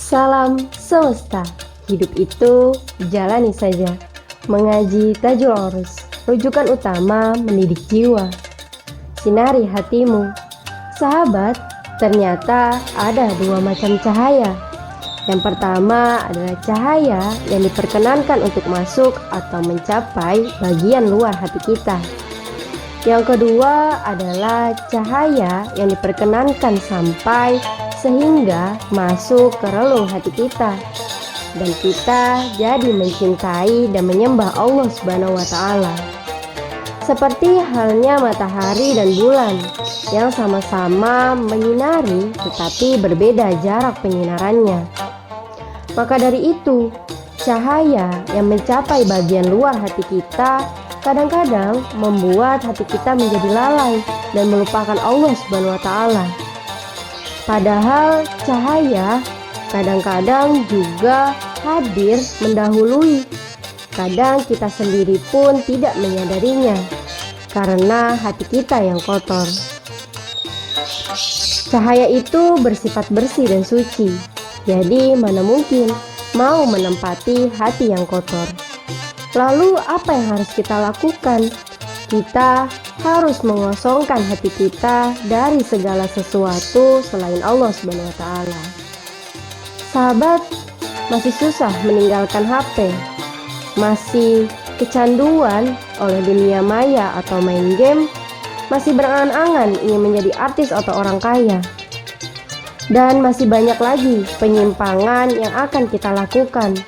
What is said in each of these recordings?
Salam semesta, hidup itu jalani saja. Mengaji Tajul Urus, rujukan utama mendidik jiwa. Sinari hatimu. Sahabat, ternyata ada dua macam cahaya. Yang pertama adalah cahaya yang diperkenankan untuk masuk atau mencapai bagian luar hati kita. Yang kedua adalah cahaya yang diperkenankan sampai sehingga masuk ke relung hati kita, dan kita jadi mencintai dan menyembah Allah Subhanahu wa Ta'ala. Seperti halnya matahari dan bulan yang sama-sama menyinari tetapi berbeda jarak penyinarannya. Maka dari itu, cahaya yang mencapai bagian luar hati kita kadang-kadang membuat hati kita menjadi lalai dan melupakan Allah Subhanahu wa Ta'ala. Padahal cahaya kadang-kadang juga hadir mendahului. Kadang kita sendiri pun tidak menyadarinya karena hati kita yang kotor. Cahaya itu bersifat bersih dan suci. Jadi mana mungkin mau menempati hati yang kotor. Lalu apa yang harus kita lakukan? Kita harus mengosongkan hati kita dari segala sesuatu selain Allah Subhanahu wa Ta'ala. Sahabat, masih susah meninggalkan HP, masih kecanduan oleh dunia maya atau main game, masih berangan-angan ingin menjadi artis atau orang kaya, dan masih banyak lagi penyimpangan yang akan kita lakukan.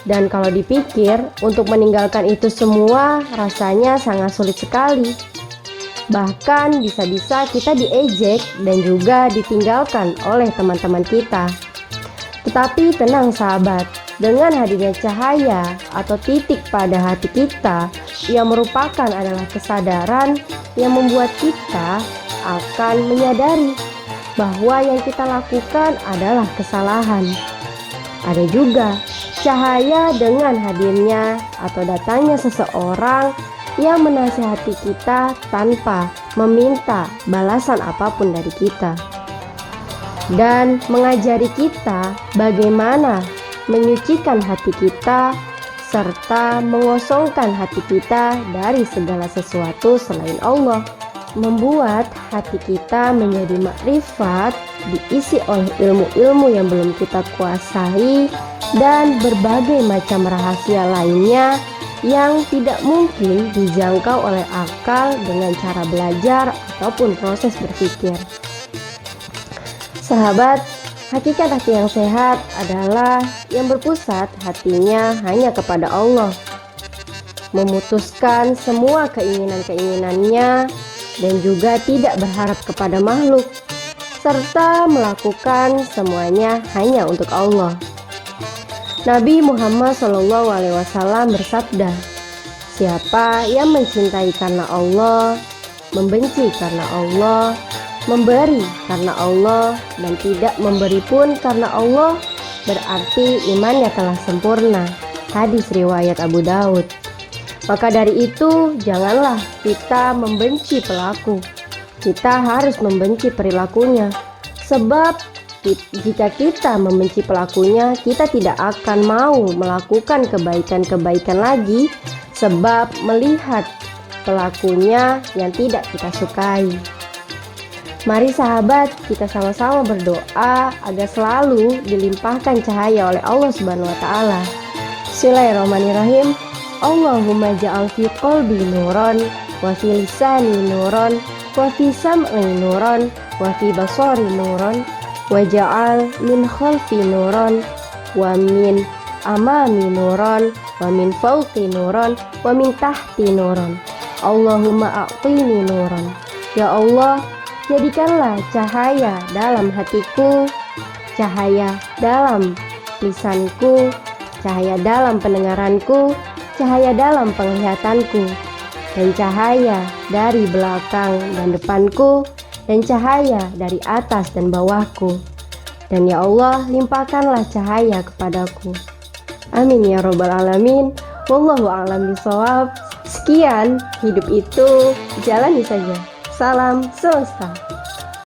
Dan kalau dipikir, untuk meninggalkan itu semua rasanya sangat sulit sekali. Bahkan bisa-bisa kita diejek dan juga ditinggalkan oleh teman-teman kita. Tetapi tenang sahabat, dengan hadirnya cahaya atau titik pada hati kita yang merupakan adalah kesadaran yang membuat kita akan menyadari bahwa yang kita lakukan adalah kesalahan. Ada juga cahaya dengan hadirnya atau datangnya seseorang yang menasihati kita tanpa meminta balasan apapun dari kita, dan mengajari kita bagaimana menyucikan hati kita serta mengosongkan hati kita dari segala sesuatu selain Allah, membuat hati kita menjadi makrifat, diisi oleh ilmu-ilmu yang belum kita kuasai dan berbagai macam rahasia lainnya yang tidak mungkin dijangkau oleh akal dengan cara belajar ataupun proses berpikir. Sahabat, hakikat hati yang sehat adalah yang berpusat hatinya hanya kepada Allah, memutuskan semua keinginan-keinginannya dan juga tidak berharap kepada makhluk, serta melakukan semuanya hanya untuk Allah. Nabi Muhammad SAW bersabda, siapa yang mencintai karena Allah, membenci karena Allah, memberi karena Allah, dan tidak memberi pun karena Allah, berarti imannya telah sempurna. Hadis riwayat Abu Daud. Maka dari itu, janganlah kita membenci pelaku. Kita harus membenci perilakunya. Sebab jika kita membenci pelakunya, kita tidak akan mau melakukan kebaikan-kebaikan lagi, sebab melihat pelakunya yang tidak kita sukai. Mari sahabat, kita sama-sama berdoa agar selalu dilimpahkan cahaya oleh Allah Subhanahu wa Ta'ala. Bismillahirrahmanirrahim. Allahumma ja'al fi qalbi nuran, wa fi lisani nuran, wa fi sam'i nuran, wa fi basari nuran, wa ja'al min khalfi nuran, wa min amami nuran, wa min fawqi nuran, wa min tahti nuran. Allahumma a'tini nuran. Ya Allah, jadikanlah cahaya dalam hatiku, cahaya dalam lisanku, cahaya dalam pendengaranku, cahaya dalam penglihatanku, dan cahaya dari belakang dan depanku, dan cahaya dari atas dan bawahku. Dan ya Allah, limpahkanlah cahaya kepadaku. Amin ya rabbal alamin. Wallahu a'lam bishawab. Sekian, hidup itu jalani saja. Salam semesta.